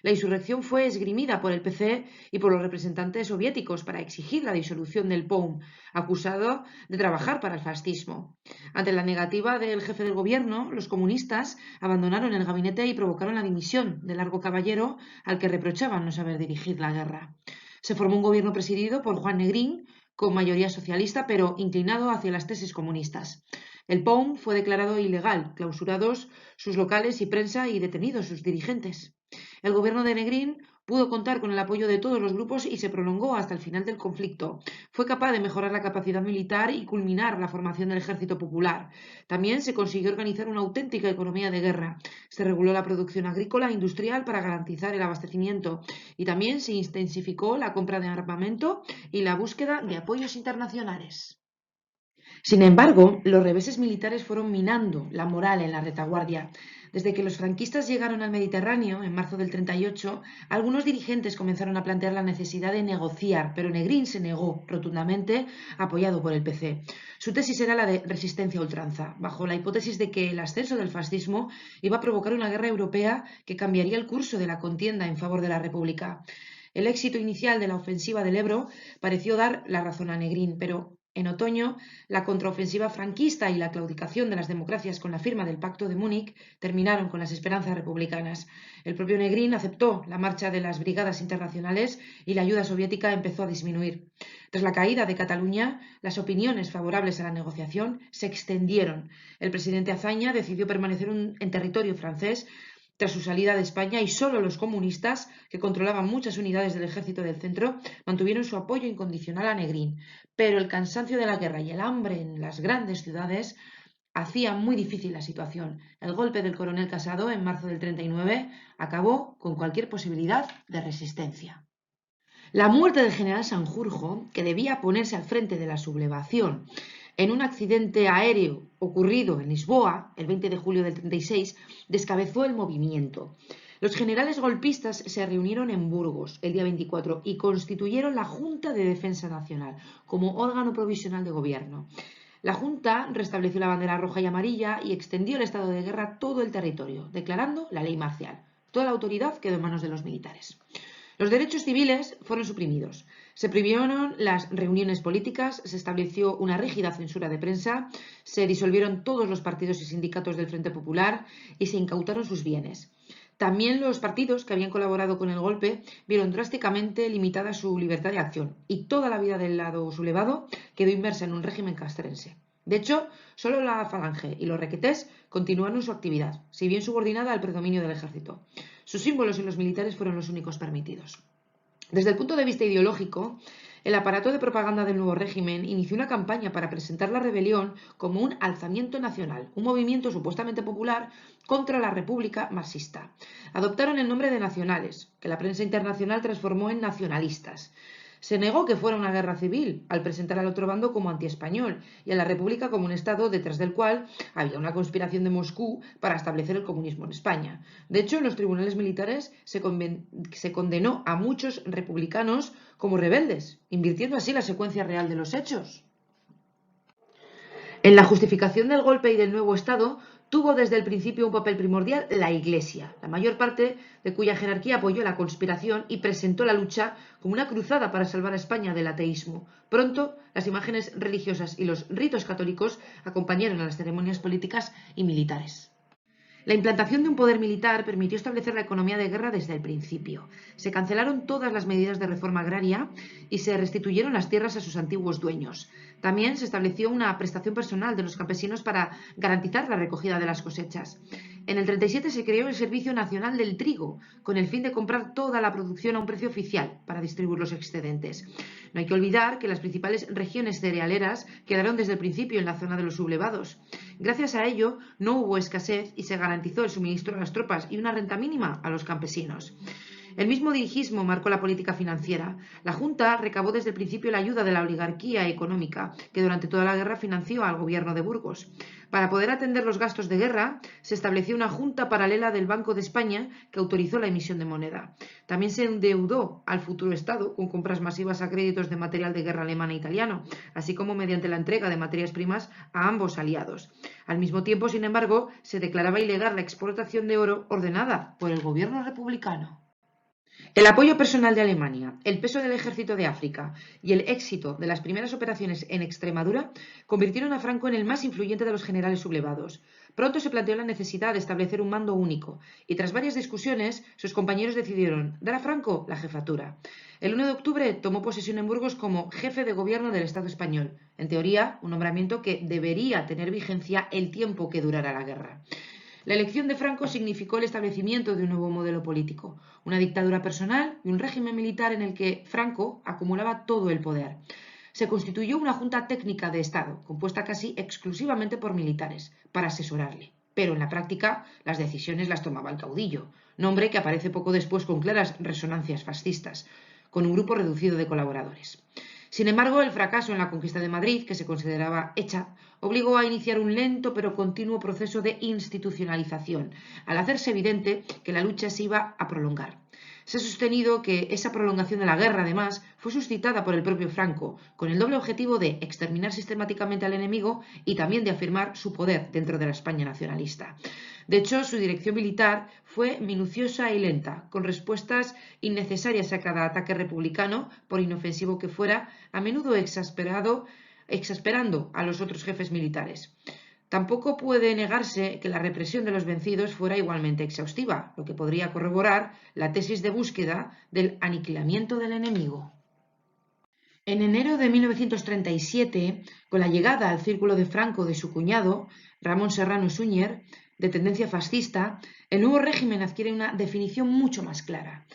La insurrección fue esgrimida por el PC y por los representantes soviéticos para exigir la disolución del POUM, acusado de trabajar para el fascismo. Ante la negativa del jefe del gobierno, los comunistas abandonaron el gabinete y provocaron la dimisión de Largo Caballero, al que reprochaban no saber dirigir la guerra. Se formó un gobierno presidido por Juan Negrín, con mayoría socialista, pero inclinado hacia las tesis comunistas. El POUM fue declarado ilegal, clausurados sus locales y prensa y detenidos sus dirigentes. El gobierno de Negrín pudo contar con el apoyo de todos los grupos y se prolongó hasta el final del conflicto. Fue capaz de mejorar la capacidad militar y culminar la formación del ejército popular. También se consiguió organizar una auténtica economía de guerra. Se reguló la producción agrícola e industrial para garantizar el abastecimiento y también se intensificó la compra de armamento y la búsqueda de apoyos internacionales. Sin embargo, los reveses militares fueron minando la moral en la retaguardia. Desde que los franquistas llegaron al Mediterráneo, en marzo del 38, algunos dirigentes comenzaron a plantear la necesidad de negociar, pero Negrín se negó rotundamente, apoyado por el PC. Su tesis era la de resistencia a ultranza, bajo la hipótesis de que el ascenso del fascismo iba a provocar una guerra europea que cambiaría el curso de la contienda en favor de la República. El éxito inicial de la ofensiva del Ebro pareció dar la razón a Negrín, pero en otoño, la contraofensiva franquista y la claudicación de las democracias con la firma del Pacto de Múnich terminaron con las esperanzas republicanas. El propio Negrín aceptó la marcha de las brigadas internacionales y la ayuda soviética empezó a disminuir. Tras la caída de Cataluña, las opiniones favorables a la negociación se extendieron. El presidente Azaña decidió permanecer en territorio francés tras su salida de España, y solo los comunistas, que controlaban muchas unidades del ejército del centro, mantuvieron su apoyo incondicional a Negrín. Pero el cansancio de la guerra y el hambre en las grandes ciudades hacían muy difícil la situación. El golpe del coronel Casado en marzo del 39 acabó con cualquier posibilidad de resistencia. La muerte del general Sanjurjo, que debía ponerse al frente de la sublevación En un accidente aéreo ocurrido en Lisboa, el 20 de julio del 36, descabezó el movimiento. Los generales golpistas se reunieron en Burgos el día 24 y constituyeron la Junta de Defensa Nacional como órgano provisional de gobierno. La Junta restableció la bandera roja y amarilla y extendió el estado de guerra a todo el territorio, declarando la ley marcial. Toda la autoridad quedó en manos de los militares. Los derechos civiles fueron suprimidos. Se prohibieron las reuniones políticas, se estableció una rígida censura de prensa, se disolvieron todos los partidos y sindicatos del Frente Popular y se incautaron sus bienes. También los partidos que habían colaborado con el golpe vieron drásticamente limitada su libertad de acción y toda la vida del lado sublevado quedó inmersa en un régimen castrense. De hecho, solo la Falange y los requetés continuaron su actividad, si bien subordinada al predominio del ejército. Sus símbolos y los militares fueron los únicos permitidos. Desde el punto de vista ideológico, el aparato de propaganda del nuevo régimen inició una campaña para presentar la rebelión como un alzamiento nacional, un movimiento supuestamente popular contra la República marxista. Adoptaron el nombre de nacionales, que la prensa internacional transformó en nacionalistas. Se negó que fuera una guerra civil, al presentar al otro bando como antiespañol y a la República como un Estado detrás del cual había una conspiración de Moscú para establecer el comunismo en España. De hecho, en los tribunales militares se condenó a muchos republicanos como rebeldes, invirtiendo así la secuencia real de los hechos. En la justificación del golpe y del nuevo Estado tuvo desde el principio un papel primordial la Iglesia, la mayor parte de cuya jerarquía apoyó la conspiración y presentó la lucha como una cruzada para salvar a España del ateísmo. Pronto, las imágenes religiosas y los ritos católicos acompañaron a las ceremonias políticas y militares. La implantación de un poder militar permitió establecer la economía de guerra desde el principio. Se cancelaron todas las medidas de reforma agraria y se restituyeron las tierras a sus antiguos dueños. También se estableció una prestación personal de los campesinos para garantizar la recogida de las cosechas. En el 37 se creó el Servicio Nacional del Trigo, con el fin de comprar toda la producción a un precio oficial para distribuir los excedentes. No hay que olvidar que las principales regiones cerealeras quedaron desde el principio en la zona de los sublevados. Gracias a ello, no hubo escasez y se garantizó el suministro a las tropas y una renta mínima a los campesinos. El mismo dirigismo marcó la política financiera. La Junta recabó desde el principio la ayuda de la oligarquía económica, que durante toda la guerra financió al gobierno de Burgos. Para poder atender los gastos de guerra, se estableció una junta paralela del Banco de España que autorizó la emisión de moneda. También se endeudó al futuro Estado con compras masivas a créditos de material de guerra alemán e italiano, así como mediante la entrega de materias primas a ambos aliados. Al mismo tiempo, sin embargo, se declaraba ilegal la exportación de oro ordenada por el gobierno republicano. El apoyo personal de Alemania, el peso del ejército de África y el éxito de las primeras operaciones en Extremadura convirtieron a Franco en el más influyente de los generales sublevados. Pronto se planteó la necesidad de establecer un mando único y tras varias discusiones sus compañeros decidieron dar a Franco la jefatura. El 1 de octubre tomó posesión en Burgos como jefe de gobierno del Estado español, en teoría un nombramiento que debería tener vigencia el tiempo que durara la guerra. La elección de Franco significó el establecimiento de un nuevo modelo político, una dictadura personal y un régimen militar en el que Franco acumulaba todo el poder. Se constituyó una junta técnica de Estado, compuesta casi exclusivamente por militares, para asesorarle. Pero en la práctica las decisiones las tomaba el caudillo, nombre que aparece poco después con claras resonancias fascistas, con un grupo reducido de colaboradores. Sin embargo, el fracaso en la conquista de Madrid, que se consideraba hecha, obligó a iniciar un lento pero continuo proceso de institucionalización, al hacerse evidente que la lucha se iba a prolongar. Se ha sostenido que esa prolongación de la guerra, además, fue suscitada por el propio Franco, con el doble objetivo de exterminar sistemáticamente al enemigo y también de afirmar su poder dentro de la España nacionalista. De hecho, su dirección militar fue minuciosa y lenta, con respuestas innecesarias a cada ataque republicano, por inofensivo que fuera, a menudo exasperando a los otros jefes militares. Tampoco puede negarse que la represión de los vencidos fuera igualmente exhaustiva, lo que podría corroborar la tesis de búsqueda del aniquilamiento del enemigo. En enero de 1937, con la llegada al círculo de Franco de su cuñado, Ramón Serrano Suñer, de tendencia fascista, el nuevo régimen adquiere una definición mucho más clara.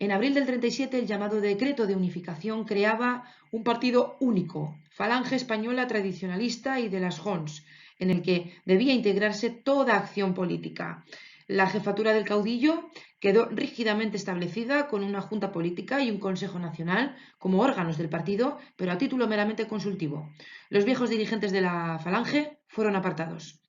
En abril del 37, el llamado Decreto de Unificación creaba un partido único, Falange Española Tradicionalista y de las Jons, en el que debía integrarse toda acción política. La jefatura del caudillo quedó rígidamente establecida con una junta política y un consejo nacional como órganos del partido, pero a título meramente consultivo. Los viejos dirigentes de la Falange fueron apartados.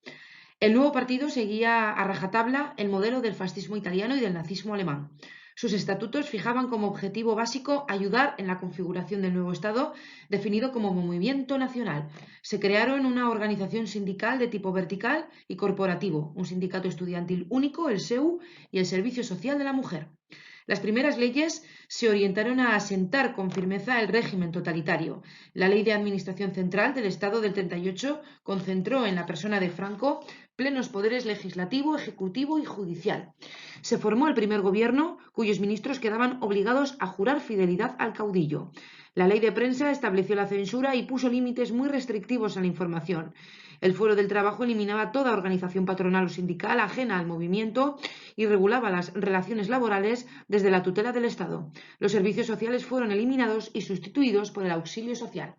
El nuevo partido seguía a rajatabla el modelo del fascismo italiano y del nazismo alemán. Sus estatutos fijaban como objetivo básico ayudar en la configuración del nuevo Estado, definido como movimiento nacional. Se crearon una organización sindical de tipo vertical y corporativo, un sindicato estudiantil único, el SEU, y el Servicio Social de la Mujer. Las primeras leyes se orientaron a asentar con firmeza el régimen totalitario. La Ley de Administración Central del Estado del 38 concentró en la persona de Franco plenos poderes legislativo, ejecutivo y judicial. Se formó el primer gobierno, cuyos ministros quedaban obligados a jurar fidelidad al caudillo. La ley de prensa estableció la censura y puso límites muy restrictivos a la información. El Fuero del Trabajo eliminaba toda organización patronal o sindical ajena al movimiento y regulaba las relaciones laborales desde la tutela del Estado. Los servicios sociales fueron eliminados y sustituidos por el auxilio social.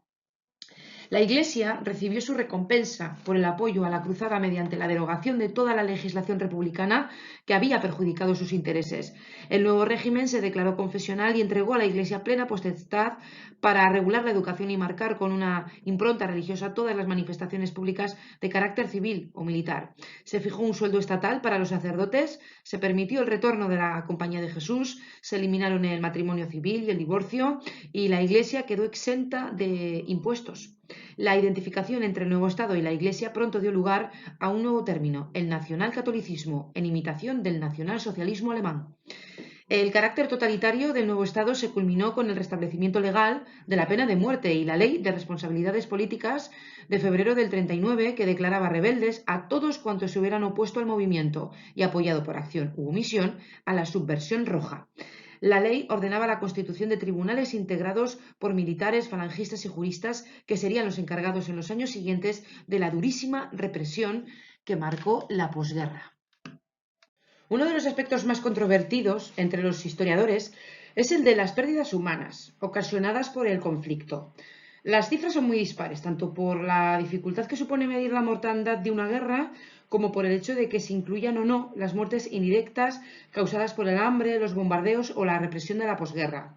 La Iglesia recibió su recompensa por el apoyo a la cruzada mediante la derogación de toda la legislación republicana que había perjudicado sus intereses. El nuevo régimen se declaró confesional y entregó a la Iglesia plena potestad para regular la educación y marcar con una impronta religiosa todas las manifestaciones públicas de carácter civil o militar. Se fijó un sueldo estatal para los sacerdotes, se permitió el retorno de la Compañía de Jesús, se eliminaron el matrimonio civil y el divorcio y la Iglesia quedó exenta de impuestos. La identificación entre el nuevo Estado y la Iglesia pronto dio lugar a un nuevo término, el nacionalcatolicismo, en imitación del nacionalsocialismo alemán. El carácter totalitario del nuevo Estado se culminó con el restablecimiento legal de la pena de muerte y la Ley de Responsabilidades Políticas de febrero del 39, que declaraba rebeldes a todos cuantos se hubieran opuesto al movimiento y apoyado por acción u omisión a la subversión roja. La ley ordenaba la constitución de tribunales integrados por militares, falangistas y juristas que serían los encargados en los años siguientes de la durísima represión que marcó la posguerra. Uno de los aspectos más controvertidos entre los historiadores es el de las pérdidas humanas ocasionadas por el conflicto. Las cifras son muy dispares, tanto por la dificultad que supone medir la mortandad de una guerra, como por el hecho de que se incluyan o no las muertes indirectas causadas por el hambre, los bombardeos o la represión de la posguerra.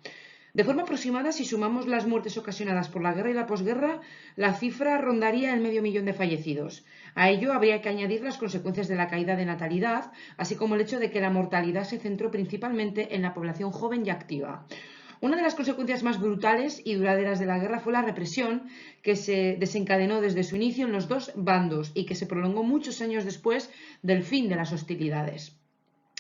De forma aproximada, si sumamos las muertes ocasionadas por la guerra y la posguerra, la cifra rondaría el 500.000 de fallecidos. A ello habría que añadir las consecuencias de la caída de natalidad, así como el hecho de que la mortalidad se centró principalmente en la población joven y activa. Una de las consecuencias más brutales y duraderas de la guerra fue la represión que se desencadenó desde su inicio en los dos bandos y que se prolongó muchos años después del fin de las hostilidades.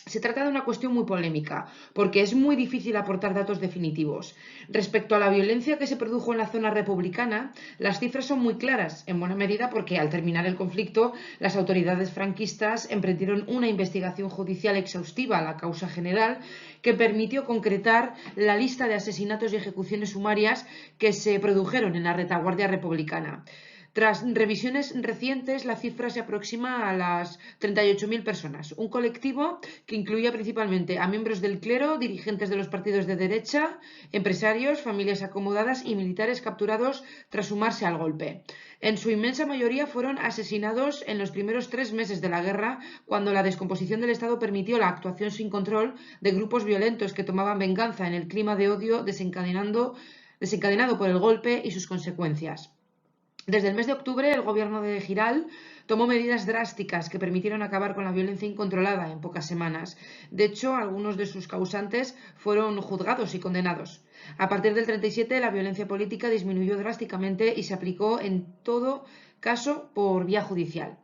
Se trata de una cuestión muy polémica, porque es muy difícil aportar datos definitivos. Respecto a la violencia que se produjo en la zona republicana, las cifras son muy claras, en buena medida porque al terminar el conflicto, las autoridades franquistas emprendieron una investigación judicial exhaustiva a la causa general que permitió concretar la lista de asesinatos y ejecuciones sumarias que se produjeron en la retaguardia republicana. Tras revisiones recientes, la cifra se aproxima a las 38.000 personas, un colectivo que incluía principalmente a miembros del clero, dirigentes de los partidos de derecha, empresarios, familias acomodadas y militares capturados tras sumarse al golpe. En su inmensa mayoría fueron asesinados en los primeros 3 meses de la guerra, cuando la descomposición del Estado permitió la actuación sin control de grupos violentos que tomaban venganza en el clima de odio desencadenado por el golpe y sus consecuencias. Desde el mes de octubre, el gobierno de Giral tomó medidas drásticas que permitieron acabar con la violencia incontrolada en pocas semanas. De hecho, algunos de sus causantes fueron juzgados y condenados. A partir del 37, la violencia política disminuyó drásticamente y se aplicó en todo caso por vía judicial.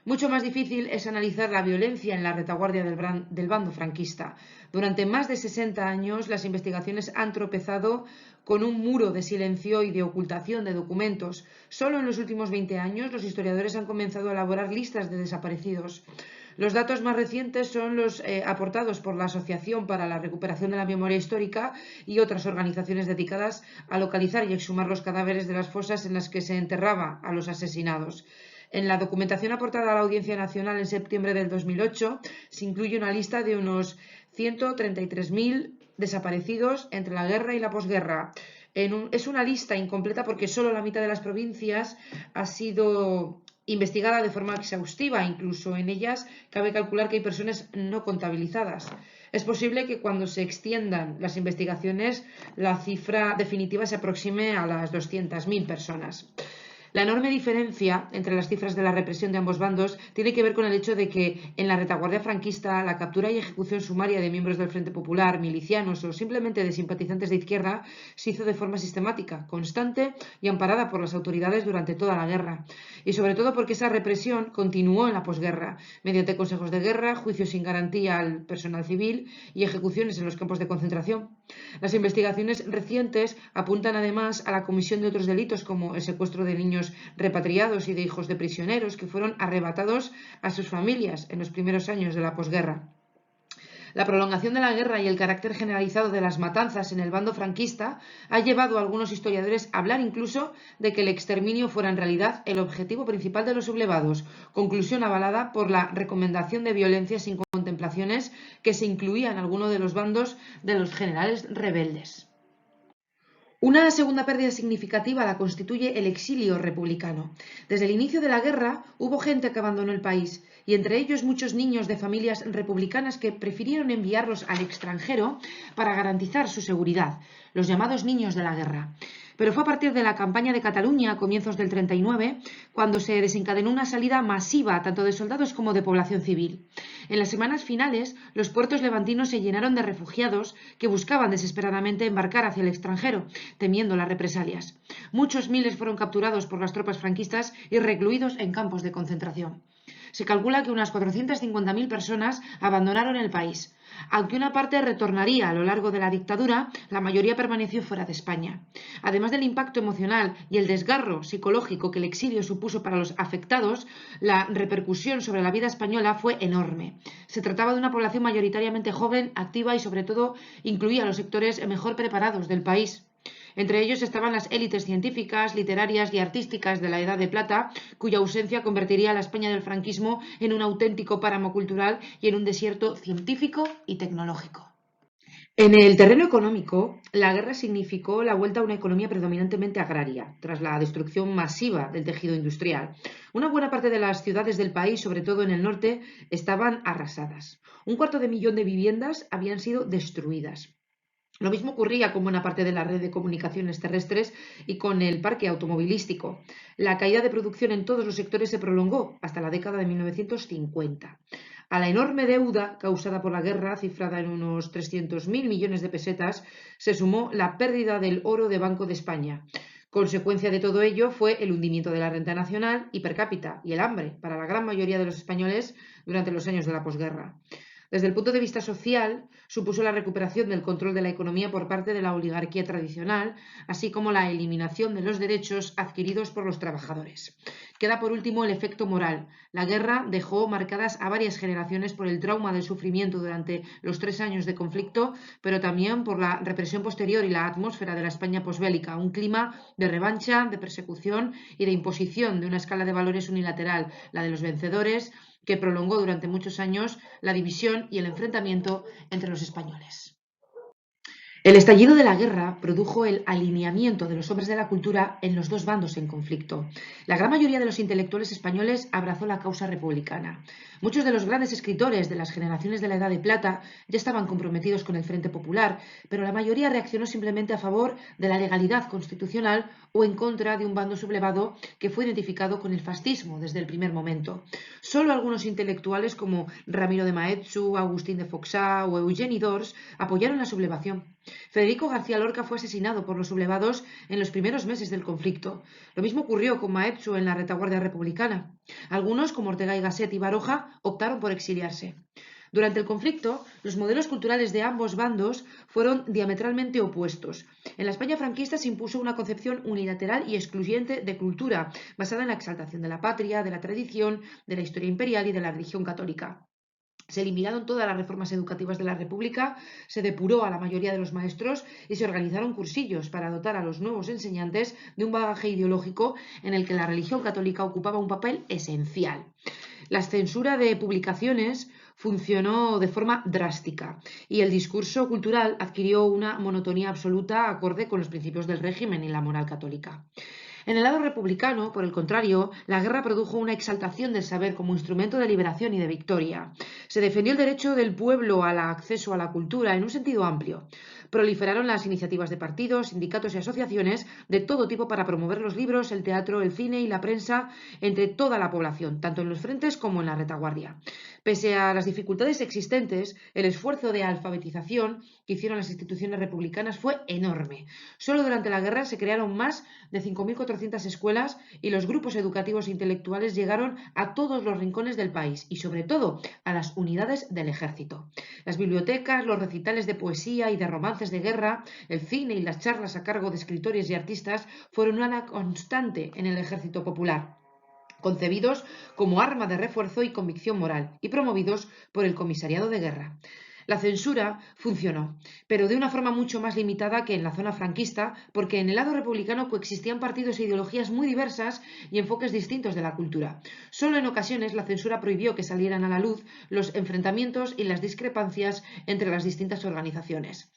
Mucho más difícil es analizar la violencia en la retaguardia del bando franquista. Durante más de 60 años, las investigaciones han tropezado con un muro de silencio y de ocultación de documentos. Solo en los últimos 20 años, los historiadores han comenzado a elaborar listas de desaparecidos. Los datos más recientes son los aportados por la Asociación para la Recuperación de la Memoria Histórica y otras organizaciones dedicadas a localizar y exhumar los cadáveres de las fosas en las que se enterraba a los asesinados. En la documentación aportada a la Audiencia Nacional en septiembre del 2008 se incluye una lista de unos 133.000 desaparecidos entre la guerra y la posguerra. Es una lista incompleta porque solo la mitad de las provincias ha sido investigada de forma exhaustiva. Incluso en ellas cabe calcular que hay personas no contabilizadas. Es posible que cuando se extiendan las investigaciones la cifra definitiva se aproxime a las 200.000 personas. La enorme diferencia entre las cifras de la represión de ambos bandos tiene que ver con el hecho de que en la retaguardia franquista la captura y ejecución sumaria de miembros del Frente Popular, milicianos o simplemente de simpatizantes de izquierda se hizo de forma sistemática, constante y amparada por las autoridades durante toda la guerra. Y sobre todo porque esa represión continuó en la posguerra, mediante consejos de guerra, juicios sin garantía al personal civil y ejecuciones en los campos de concentración. Las investigaciones recientes apuntan además a la comisión de otros delitos como el secuestro de niños repatriados y de hijos de prisioneros que fueron arrebatados a sus familias en los primeros años de la posguerra. La prolongación de la guerra y el carácter generalizado de las matanzas en el bando franquista ha llevado a algunos historiadores a hablar incluso de que el exterminio fuera en realidad el objetivo principal de los sublevados, conclusión avalada por la recomendación de violencia sin contemplaciones que se incluía en alguno de los bandos de los generales rebeldes. Una segunda pérdida significativa la constituye el exilio republicano. Desde el inicio de la guerra hubo gente que abandonó el país, y entre ellos muchos niños de familias republicanas que prefirieron enviarlos al extranjero para garantizar su seguridad, los llamados niños de la guerra. Pero fue a partir de la campaña de Cataluña, a comienzos del 39, cuando se desencadenó una salida masiva tanto de soldados como de población civil. En las semanas finales, los puertos levantinos se llenaron de refugiados que buscaban desesperadamente embarcar hacia el extranjero, temiendo las represalias. Muchos miles fueron capturados por las tropas franquistas y recluidos en campos de concentración. Se calcula que unas 450.000 personas abandonaron el país. Aunque una parte retornaría a lo largo de la dictadura, la mayoría permaneció fuera de España. Además del impacto emocional y el desgarro psicológico que el exilio supuso para los afectados, la repercusión sobre la vida española fue enorme. Se trataba de una población mayoritariamente joven, activa y sobre todo incluía a los sectores mejor preparados del país. Entre ellos estaban las élites científicas, literarias y artísticas de la Edad de Plata, cuya ausencia convertiría a la España del franquismo en un auténtico páramo cultural y en un desierto científico y tecnológico. En el terreno económico, la guerra significó la vuelta a una economía predominantemente agraria, tras la destrucción masiva del tejido industrial. Una buena parte de las ciudades del país, sobre todo en el norte, estaban arrasadas. 1/4 de millón de viviendas habían sido destruidas. Lo mismo ocurría con buena parte de la red de comunicaciones terrestres y con el parque automovilístico. La caída de producción en todos los sectores se prolongó hasta la década de 1950. A la enorme deuda causada por la guerra, cifrada en unos 300.000 millones de pesetas, se sumó la pérdida del oro de Banco de España. Consecuencia de todo ello fue el hundimiento de la renta nacional y per cápita y el hambre para la gran mayoría de los españoles durante los años de la posguerra. Desde el punto de vista social, supuso la recuperación del control de la economía por parte de la oligarquía tradicional, así como la eliminación de los derechos adquiridos por los trabajadores. Queda por último el efecto moral. La guerra dejó marcadas a varias generaciones por el trauma del sufrimiento durante los 3 años de conflicto, pero también por la represión posterior y la atmósfera de la España posbélica, un clima de revancha, de persecución y de imposición de una escala de valores unilateral, la de los vencedores, que prolongó durante muchos años la división y el enfrentamiento entre los españoles. El estallido de la guerra produjo el alineamiento de los hombres de la cultura en los dos bandos en conflicto. La gran mayoría de los intelectuales españoles abrazó la causa republicana. Muchos de los grandes escritores de las generaciones de la Edad de Plata ya estaban comprometidos con el Frente Popular, pero la mayoría reaccionó simplemente a favor de la legalidad constitucional o en contra de un bando sublevado que fue identificado con el fascismo desde el primer momento. Solo algunos intelectuales como Ramiro de Maeztu, Agustín de Foxá o Eugeni d'Ors apoyaron la sublevación. Federico García Lorca fue asesinado por los sublevados en los primeros meses del conflicto. Lo mismo ocurrió con Maeztu en la retaguardia republicana. Algunos, como Ortega y Gasset y Baroja, optaron por exiliarse. Durante el conflicto, los modelos culturales de ambos bandos fueron diametralmente opuestos. En la España franquista se impuso una concepción unilateral y excluyente de cultura, basada en la exaltación de la patria, de la tradición, de la historia imperial y de la religión católica. Se eliminaron todas las reformas educativas de la República, se depuró a la mayoría de los maestros y se organizaron cursillos para dotar a los nuevos enseñantes de un bagaje ideológico en el que la religión católica ocupaba un papel esencial. La censura de publicaciones funcionó de forma drástica y el discurso cultural adquirió una monotonía absoluta acorde con los principios del régimen y la moral católica. En el lado republicano, por el contrario, la guerra produjo una exaltación del saber como instrumento de liberación y de victoria. Se defendió el derecho del pueblo al acceso a la cultura en un sentido amplio. Proliferaron las iniciativas de partidos, sindicatos y asociaciones de todo tipo para promover los libros, el teatro, el cine y la prensa entre toda la población, tanto en los frentes como en la retaguardia. Pese a las dificultades existentes, el esfuerzo de alfabetización que hicieron las instituciones republicanas fue enorme. Solo durante la guerra se crearon más de 5.400 escuelas y los grupos educativos e intelectuales llegaron a todos los rincones del país y, sobre todo, a las unidades del ejército. Las bibliotecas, los recitales de poesía y de romances de guerra, el cine y las charlas a cargo de escritores y artistas fueron una constante en el ejército popular, concebidos como arma de refuerzo y convicción moral, y promovidos por el Comisariado de Guerra. La censura funcionó, pero de una forma mucho más limitada que en la zona franquista, porque en el lado republicano coexistían partidos e ideologías muy diversas y enfoques distintos de la cultura. Solo en ocasiones la censura prohibió que salieran a la luz los enfrentamientos y las discrepancias entre las distintas organizaciones.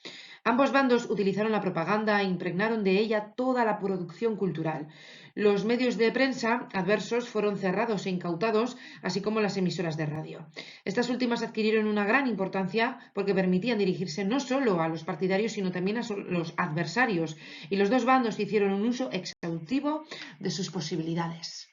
Ambos bandos utilizaron la propaganda e impregnaron de ella toda la producción cultural. Los medios de prensa adversos fueron cerrados e incautados, así como las emisoras de radio. Estas últimas adquirieron una gran importancia porque permitían dirigirse no solo a los partidarios, sino también a los adversarios, y los dos bandos hicieron un uso exhaustivo de sus posibilidades.